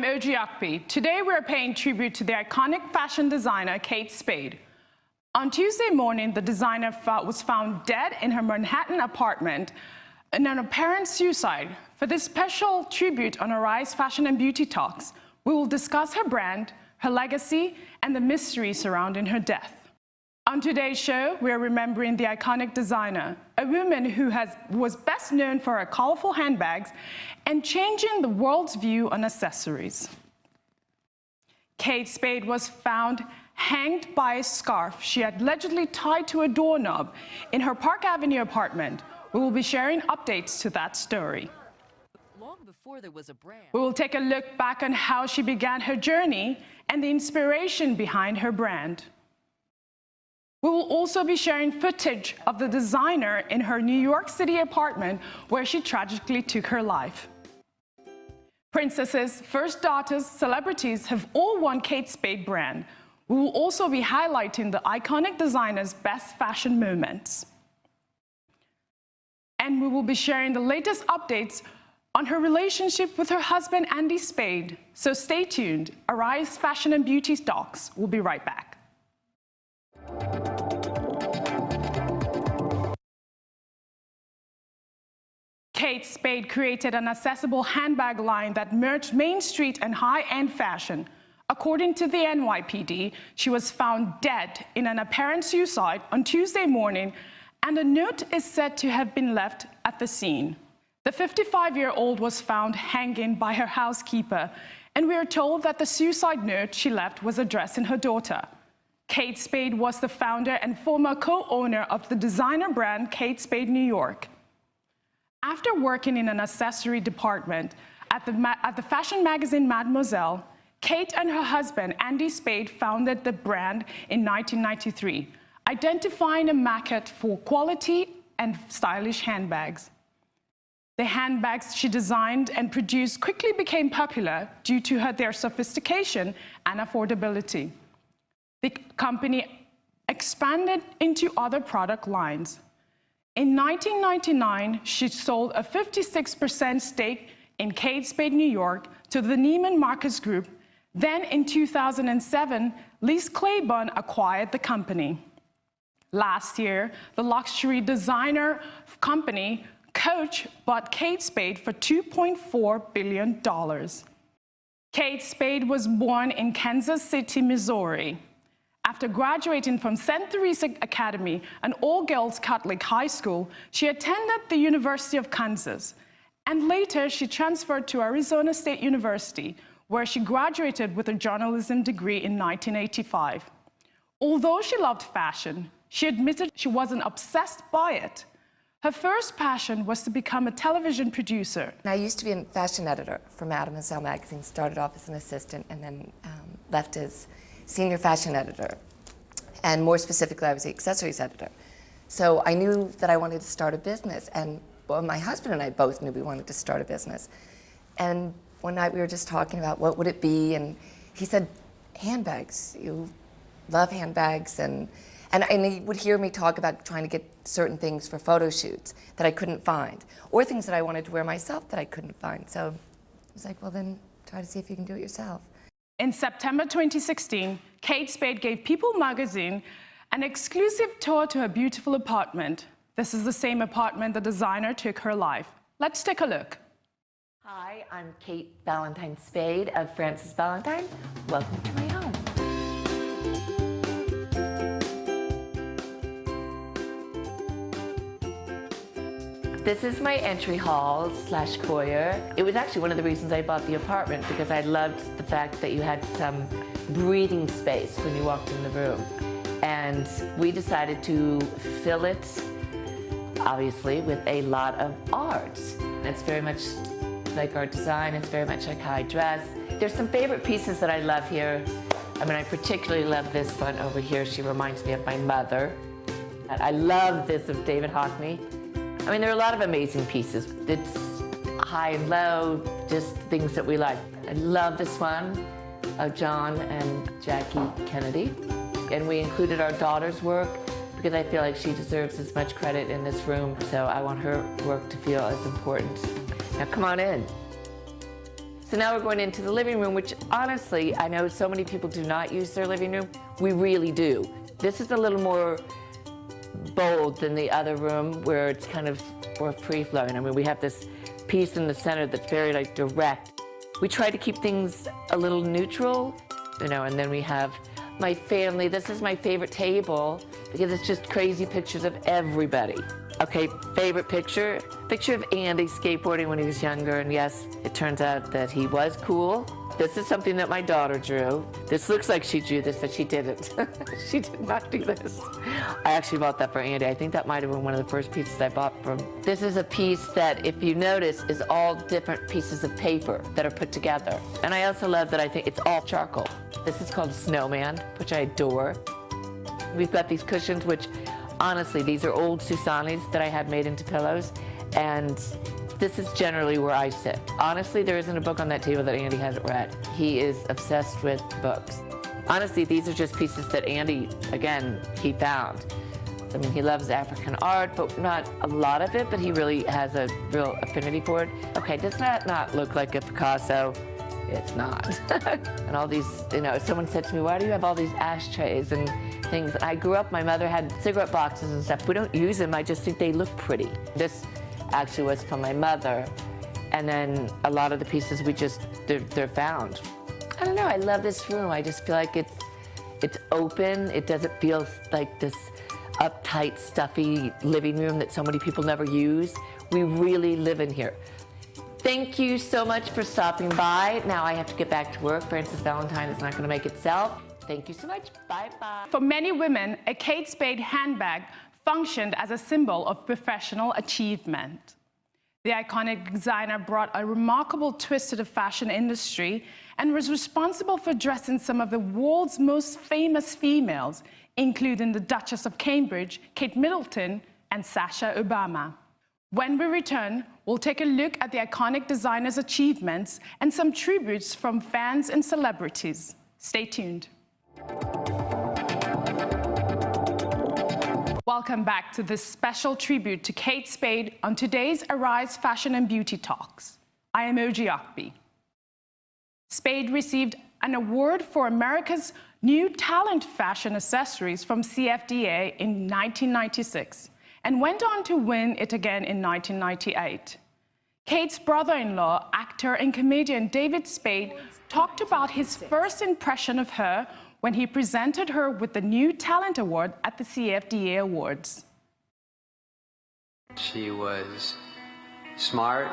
I'm Okpe. Today we're paying tribute to the iconic fashion designer Kate Spade. On Tuesday morning, the designer was found dead in her Manhattan apartment in an apparent suicide. For this special tribute on Arise Fashion and Beauty Talks, we will discuss her brand, her legacy, and the mystery surrounding her death. On today's show, we are remembering the iconic designer, a woman who was best known for her colorful handbags and changing the world's view on accessories. Kate Spade was found hanged by a scarf she had allegedly tied to a doorknob in her Park Avenue apartment. We will be sharing updates to that story. Long before there was a brand. We will take a look back on how she began her journey and the inspiration behind her brand. We will also be sharing footage of the designer in her New York City apartment where she tragically took her life. Princesses, first daughters, celebrities have all worn Kate Spade brand. We will also be highlighting the iconic designer's best fashion moments. And we will be sharing the latest updates on her relationship with her husband, Andy Spade. So stay tuned. Arise Fashion and Beauty Talks. We'll be right back. Kate Spade created an accessible handbag line that merged Main Street and high-end fashion. According to the NYPD, she was found dead in an apparent suicide on Tuesday morning, and a note is said to have been left at the scene. The 55-year-old was found hanging by her housekeeper, and we are told that the suicide note she left was addressing her daughter. Kate Spade was the founder and former co-owner of the designer brand Kate Spade New York. After working in an accessory department at the fashion magazine Mademoiselle, Kate and her husband, Andy Spade, founded the brand in 1993, identifying a market for quality and stylish handbags. The handbags she designed and produced quickly became popular due to their sophistication and affordability. The company expanded into other product lines. In 1999, she sold a 56% stake in Kate Spade New York to the Neiman Marcus Group. Then in 2007, Liz Claiborne acquired the company. Last year, the luxury designer company Coach bought Kate Spade for $2.4 billion. Kate Spade was born in Kansas City, Missouri. After graduating from St. Teresa Academy, an all-girls Catholic high school, she attended the University of Kansas, and later she transferred to Arizona State University, where she graduated with a journalism degree in 1985. Although she loved fashion, she admitted she wasn't obsessed by it. Her first passion was to become a television producer. I used to be a fashion editor for Mademoiselle magazine, started off as an assistant and then left as senior fashion editor, and more specifically, I was the accessories editor. So I knew that I wanted to start a business, and well, my husband and I both knew we wanted to start a business. And one night we were just talking about what would it be, and he said, handbags. You love handbags, and he would hear me talk about trying to get certain things for photo shoots that I couldn't find, or things that I wanted to wear myself that I couldn't find. So I was like, well then, try to see if you can do it yourself. In September 2016, Kate Spade gave People magazine an exclusive tour to her beautiful apartment. This is the same apartment the designer took her life. Let's take a look. Hi, I'm Kate Valentine Spade of Frances Valentine. Welcome to my home. This is my entry hall / foyer. It was actually one of the reasons I bought the apartment, because I loved the fact that you had some breathing space when you walked in the room. And we decided to fill it, obviously, with a lot of art. It's very much like art design. It's very much like how I dress. There's some favorite pieces that I love here. I mean, I particularly love this one over here. She reminds me of my mother. And I love this of David Hockney. I mean, there are a lot of amazing pieces. It's high and low, just things that we like. I love this one of John and Jackie Kennedy. And we included our daughter's work because I feel like she deserves as much credit in this room, so I want her work to feel as important. Now come on in. So now we're going into the living room, which honestly, I know so many people do not use their living room. We really do. This is a little more bold than the other room where it's kind of more free-flowing. I mean, we have this piece in the center that's very like direct. We try to keep things a little neutral, you know, and then we have my family. This is my favorite table because it's just crazy pictures of everybody. Okay, favorite picture? Picture of Andy skateboarding when he was younger, and yes, it turns out that he was cool. This is something that my daughter drew. This looks like she drew this, but she didn't. She did not do this. I actually bought that for Andy. I think that might have been one of the first pieces I bought from. This is a piece that, if you notice, is all different pieces of paper that are put together. And I also love that I think it's all charcoal. This is called a snowman, which I adore. We've got these cushions, which honestly, these are old Susanis that I had made into pillows, and this is generally where I sit. Honestly, there isn't a book on that table that Andy hasn't read. He is obsessed with books. Honestly, these are just pieces that Andy, again, he found. I mean, he loves African art, but not a lot of it, but he really has a real affinity for it. Okay, does that not look like a Picasso? It's not. And all these, you know, someone said to me, why do you have all these ashtrays and things? I grew up, my mother had cigarette boxes and stuff. We don't use them, I just think they look pretty. This actually was from my mother. And then a lot of the pieces they're found. I don't know, I love this room. I just feel like it's open. It doesn't feel like this uptight, stuffy living room that so many people never use. We really live in here. Thank you so much for stopping by. Now I have to get back to work. Frances Valentine is not going to make itself. Thank you so much. Bye-bye. For many women, a Kate Spade handbag functioned as a symbol of professional achievement. The iconic designer brought a remarkable twist to the fashion industry and was responsible for dressing some of the world's most famous females, including the Duchess of Cambridge, Kate Middleton, and Sasha Obama. When we return, we'll take a look at the iconic designer's achievements and some tributes from fans and celebrities. Stay tuned. Welcome back to this special tribute to Kate Spade on today's Arise Fashion and Beauty Talks. I am Okpe. Spade received an award for America's New Talent Fashion Accessories from CFDA in 1996 and went on to win it again in 1998. Kate's brother-in-law, actor and comedian David Spade, talked about his first impression of her when he presented her with the New Talent Award at the CFDA Awards. She was smart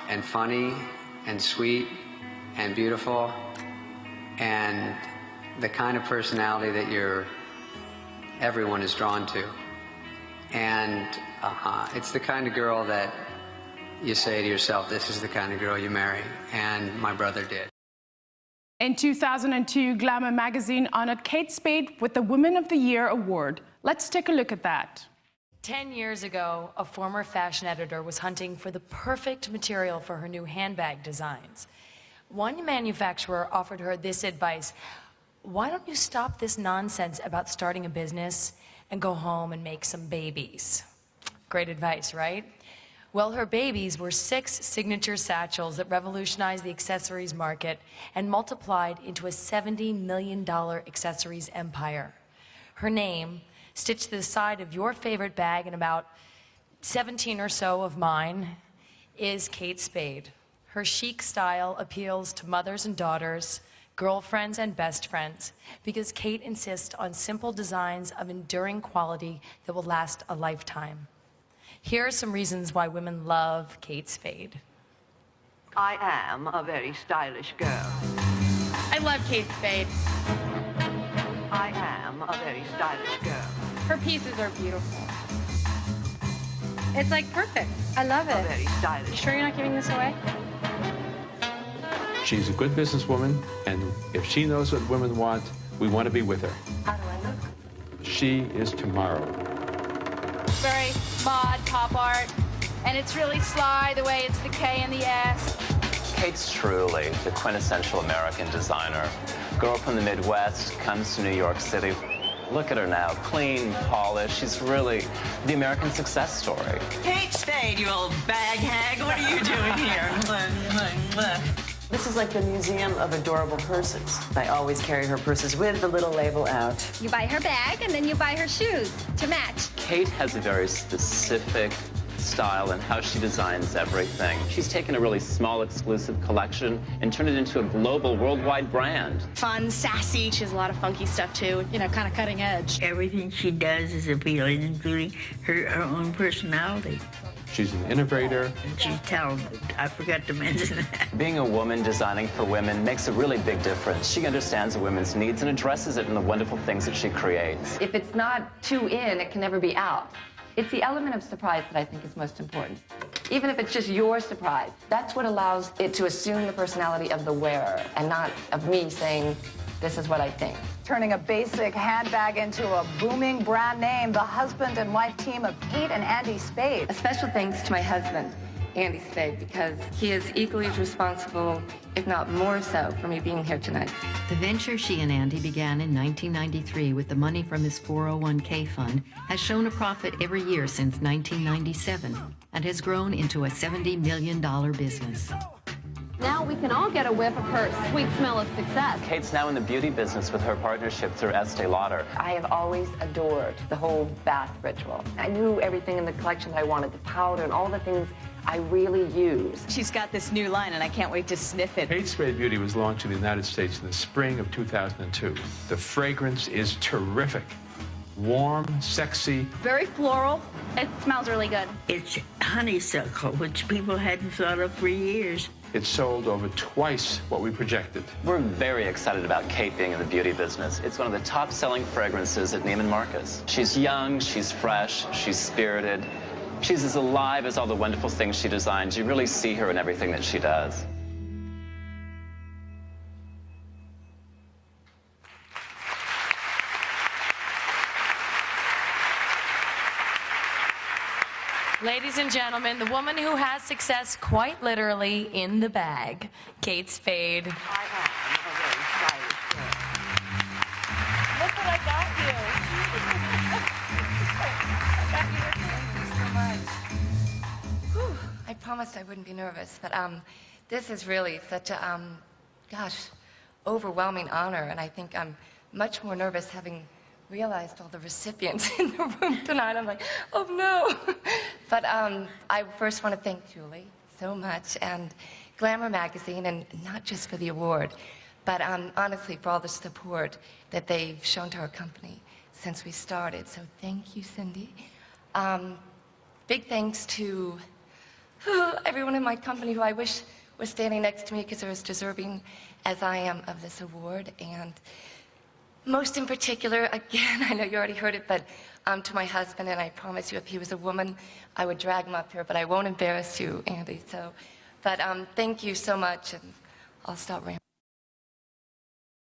and funny and sweet and beautiful and the kind of personality that everyone is drawn to. And it's the kind of girl that you say to yourself, this is the kind of girl you marry, and my brother did. In 2002, Glamour magazine honored Kate Spade with the Woman of the Year award. Let's take a look at that. 10 years ago, a former fashion editor was hunting for the perfect material for her new handbag designs. One manufacturer offered her this advice: why don't you stop this nonsense about starting a business and go home and make some babies? Great advice, right? Well, her babies were 6 signature satchels that revolutionized the accessories market and multiplied into a $70 million accessories empire. Her name, stitched to the side of your favorite bag and about 17 or so of mine, is Kate Spade. Her chic style appeals to mothers and daughters, girlfriends and best friends, because Kate insists on simple designs of enduring quality that will last a lifetime. Here are some reasons why women love Kate Spade. I am a very stylish girl. I love Kate Spade. I am a very stylish girl. Her pieces are beautiful. It's like perfect. I love A it. very stylish. You sure you're not giving this away? She's a good businesswoman, and if she knows what women want, we want to be with her. How do I look? She is tomorrow. It's very mod, pop art, and it's really sly the way it's the K and the S. Kate's truly the quintessential American designer. Girl from the Midwest, comes to New York City. Look at her now, clean, polished. She's really the American success story. Kate Spade, you old bag hag, what are you doing here? This is like the museum of adorable purses. I always carry her purses with the little label out. You buy her bag and then you buy her shoes to match. Kate has a very specific style and how she designs everything. She's taken a really small, exclusive collection and turned it into a global, worldwide brand. Fun, sassy. She has a lot of funky stuff too, you know, kind of cutting edge. Everything she does is appealing, including her own personality. She's an innovator. She's talented. I forgot to mention that. Being a woman designing for women makes a really big difference. She understands a women's needs and addresses it in the wonderful things that she creates. If it's not too in, it can never be out. It's the element of surprise that I think is most important. Even if it's just your surprise, that's what allows it to assume the personality of the wearer and not of me saying, this is what I think. Turning a basic handbag into a booming brand name, the husband and wife team of Kate and Andy Spade. A special thanks to my husband, Andy Spade, because he is equally as responsible, if not more so, for me being here tonight. The venture she and Andy began in 1993 with the money from his 401k fund has shown a profit every year since 1997 and has grown into a $70 million business. Now we can all get a whiff of her sweet smell of success. Kate's now in the beauty business with her partnership through Estee Lauder. I have always adored the whole bath ritual. I knew everything in the collection that I wanted, the powder and all the things I really use. She's got this new line and I can't wait to sniff it. Kate Spade Beauty was launched in the United States in the spring of 2002. The fragrance is terrific. Warm, sexy. Very floral. It smells really good. It's honeysuckle, which people hadn't thought of for years. It sold over twice what we projected. We're very excited about Kate being in the beauty business. It's one of the top-selling fragrances at Neiman Marcus. She's young, she's fresh, she's spirited. She's as alive as all the wonderful things she designs. You really see her in everything that she does. Ladies and gentlemen, the woman who has success quite literally in the bag, Kate Spade. I am a very stylish girl. Look what I got you. Thank you so much. I promised I wouldn't be nervous, but this is really such a, overwhelming honor, and I think I'm much more nervous having realized all the recipients in the room tonight. I'm like, oh no. But I first want to thank Julie so much and Glamour Magazine, and not just for the award, but honestly for all the support that they've shown to our company since we started. So thank you, Cindy. Big thanks to everyone in my company who I wish was standing next to me because they're as deserving as I am of this award. And most in particular, again, I know you already heard it, but to my husband, and I promise you if he was a woman, I would drag him up here, but I won't embarrass you, Andy. So, but thank you so much, and I'll stop rambling.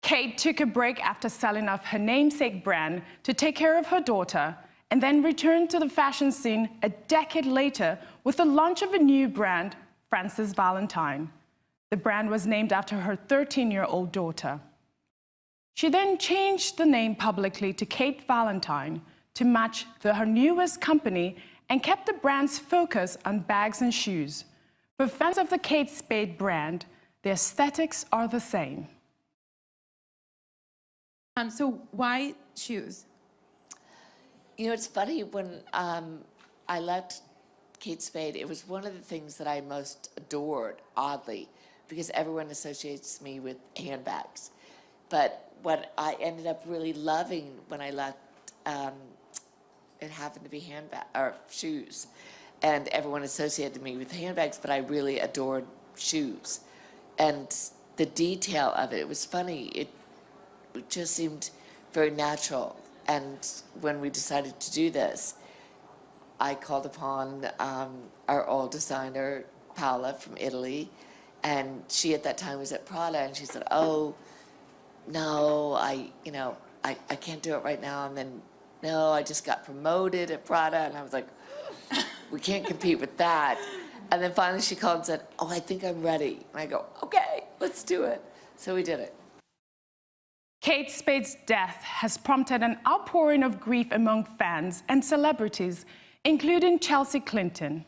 Kate took a break after selling off her namesake brand to take care of her daughter, and then returned to the fashion scene a decade later with the launch of a new brand, Frances Valentine. The brand was named after her 13-year-old daughter. She then changed the name publicly to Kate Valentine to match her newest company and kept the brand's focus on bags and shoes. For fans of the Kate Spade brand, the aesthetics are the same. So why shoes? You know, it's funny, when I left Kate Spade, it was one of the things that I most adored, oddly, because everyone associates me with handbags. But what I ended up really loving when I left, it happened to be shoes. And everyone associated me with handbags, but I really adored shoes. And the detail of it, it was funny. It just seemed very natural. And when we decided to do this, I called upon our old designer, Paola, from Italy. And she at that time was at Prada, and she said, oh, no, I can't do it right now. And then, no, I just got promoted at Prada. And I was like, we can't compete with that. And then finally she called and said, oh, I think I'm ready. And I go, okay, let's do it. So we did it. Kate Spade's death has prompted an outpouring of grief among fans and celebrities, including Chelsea Clinton.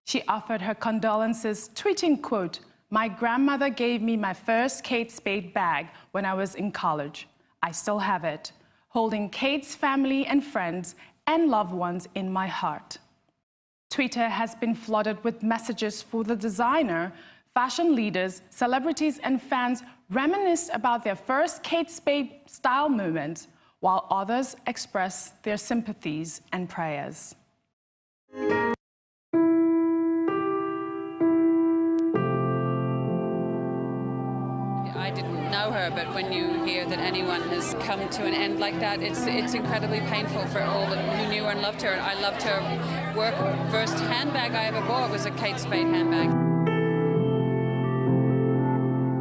She offered her condolences, tweeting, quote, My grandmother gave me my first Kate Spade bag when I was in college. I still have it, holding Kate's family and friends and loved ones in my heart. Twitter has been flooded with messages for the designer. Fashion leaders, celebrities, and fans reminisce about their first Kate Spade style moments, while others express their sympathies and prayers. I didn't know her, but when you hear that anyone has come to an end like that, it's incredibly painful for all who knew her and loved her. And I loved her work. First handbag I ever bought was a Kate Spade handbag. Oh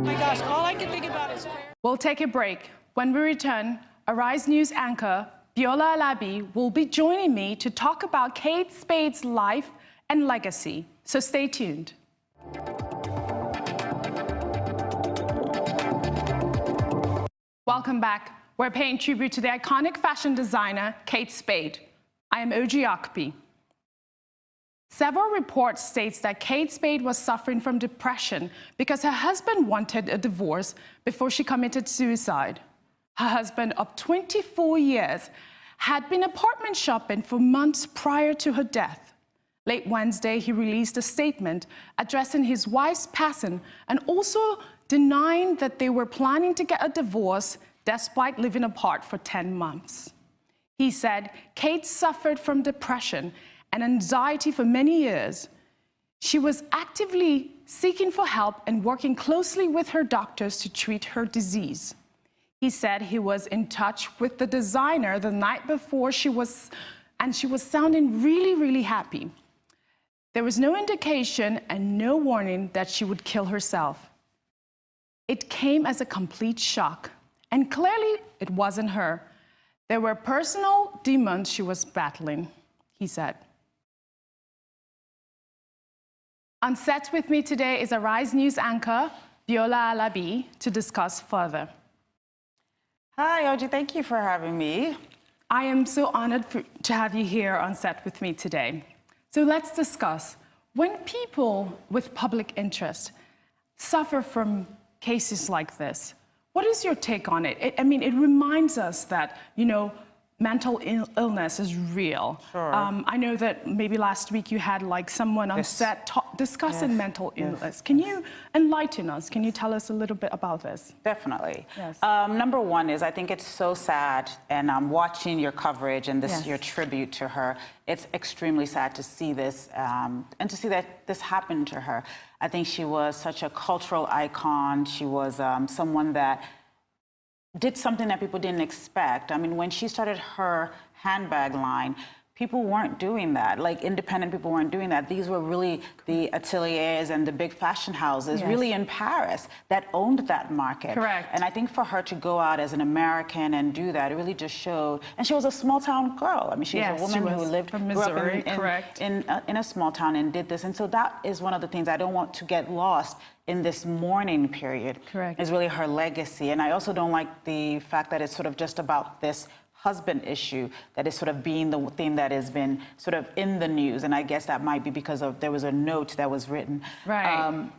my gosh, all I can think about is... We'll take a break. When we return, Arise News anchor Biola Alabi will be joining me to talk about Kate Spade's life and legacy. So stay tuned. Welcome back. We're paying tribute to the iconic fashion designer, Kate Spade. I am Okpe. Several reports state that Kate Spade was suffering from depression because her husband wanted a divorce before she committed suicide. Her husband of 24 years had been apartment shopping for months prior to her death. Late Wednesday, he released a statement addressing his wife's passing and also denying that they were planning to get a divorce despite living apart for 10 months. He said Kate suffered from depression and anxiety for many years. She was actively seeking for help and working closely with her doctors to treat her disease. He said he was in touch with the designer the night before she was sounding really, really happy. There was no indication and no warning that she would kill herself. It came as a complete shock, and clearly it wasn't her. There were personal demons she was battling, he said. On set with me today is Arise News anchor Biola Alabi to discuss further. Hi, Oji. Thank you for having me. I am so honored to have you here on set with me today. So let's discuss. When people with public interest suffer from cases like this, what is your take on it? I mean, it reminds us that, mental illness is real. Sure. I know that maybe last week you had someone on set discussing mental illness. Can you enlighten us? Can you tell us a little bit about this? Definitely. Yes. Number one is I think it's so sad, and I'm watching your coverage and your tribute to her. It's extremely sad to see this and to see that this happened to her. I think she was such a cultural icon. She was someone that did something that people didn't expect. I mean, when she started her handbag line, people weren't doing that. Independent people weren't doing that. These were really the ateliers and the big fashion houses, really in Paris, that owned that market. Correct. And I think for her to go out as an American and do that, it really just showed. And she was a small town girl. I mean, she was a woman who lived from Missouri, in a small town and did this. And so that is one of the things I don't want to get lost in this mourning period. Correct. Is really her legacy. And I also don't like the fact that it's sort of just about this husband issue that is sort of being the thing that has been sort of in the news. And I guess that might be because there was a note that was written. Right.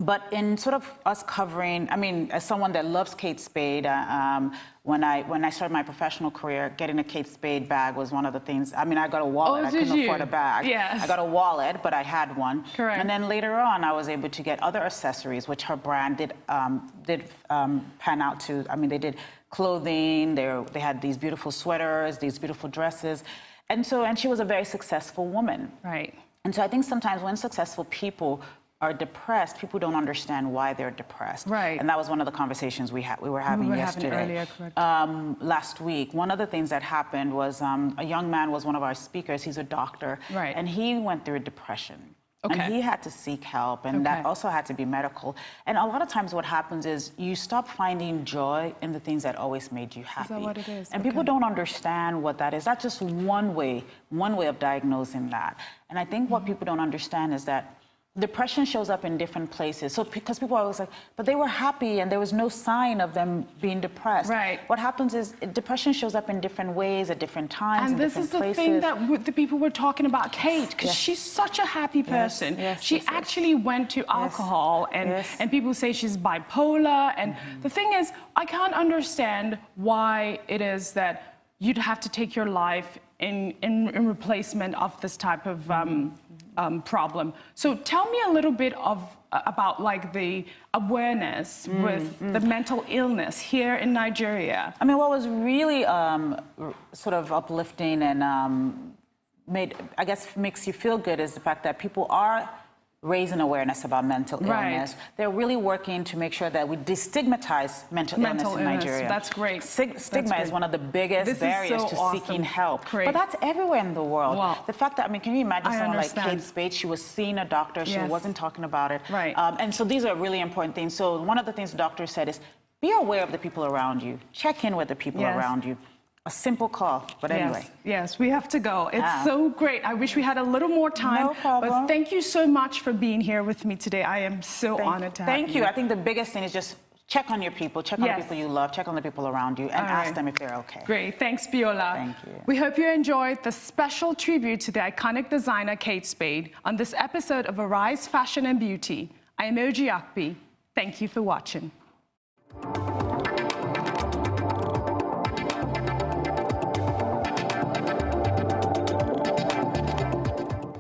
But in sort of us covering, I mean, as someone that loves Kate Spade, when I started my professional career, getting a Kate Spade bag was one of the things. I mean, I got a wallet. I couldn't afford a bag. Yes. I got a wallet, but I had one. Correct. And then later on, I was able to get other accessories, which her brand did pan out to. I mean, they did clothing. They had these beautiful sweaters, these beautiful dresses, and she was a very successful woman. Right. And so I think sometimes when successful people are depressed, people don't understand why they're depressed. Right. And that was one of the conversations we were having yesterday. Earlier, correct. Last week, one of the things that happened was a young man was one of our speakers. He's a doctor. Right. And he went through depression. Okay. And he had to seek help, and that also had to be medical. And a lot of times what happens is you stop finding joy in the things that always made you happy. Is that what it is? And people don't understand what that is. That's just one way of diagnosing that. And I think what people don't understand is that depression shows up in different places. So because people are always like, but they were happy and there was no sign of them being depressed. Right. What happens is depression shows up in different ways at different times. And this is the thing that the people were talking about Kate, because she's such a happy person. She actually went to alcohol, and people say she's bipolar. And the thing is, I can't understand why it is that you'd have to take your life in replacement of this type of problem. So tell me a little bit about like the awareness with the mental illness here in Nigeria. I mean, what was really sort of uplifting and makes you feel good is the fact that people are raising awareness about mental illness. They're really working to make sure that we destigmatize mental illness in Nigeria. That's great. Stigma is one of the biggest barriers to seeking help. But that's everywhere in the world. Wow. The fact that, I mean, can you imagine someone like Kate Spade? She was seeing a doctor, she wasn't talking about it. And so these are really important things. So one of the things the doctor said is, be aware of the people around you. Check in with the people around you. A simple call, but anyway. Yes, we have to go. It's so great. I wish we had a little more time. No problem. But thank you so much for being here with me today. I am so honored to have you. Thank you. I think the biggest thing is just check on your people, check on the people you love, check on the people around you, and ask them if they're okay. Great. Thanks, Biola. Thank you. We hope you enjoyed the special tribute to the iconic designer Kate Spade on this episode of Arise Fashion and Beauty. I am Okpe. Thank you for watching.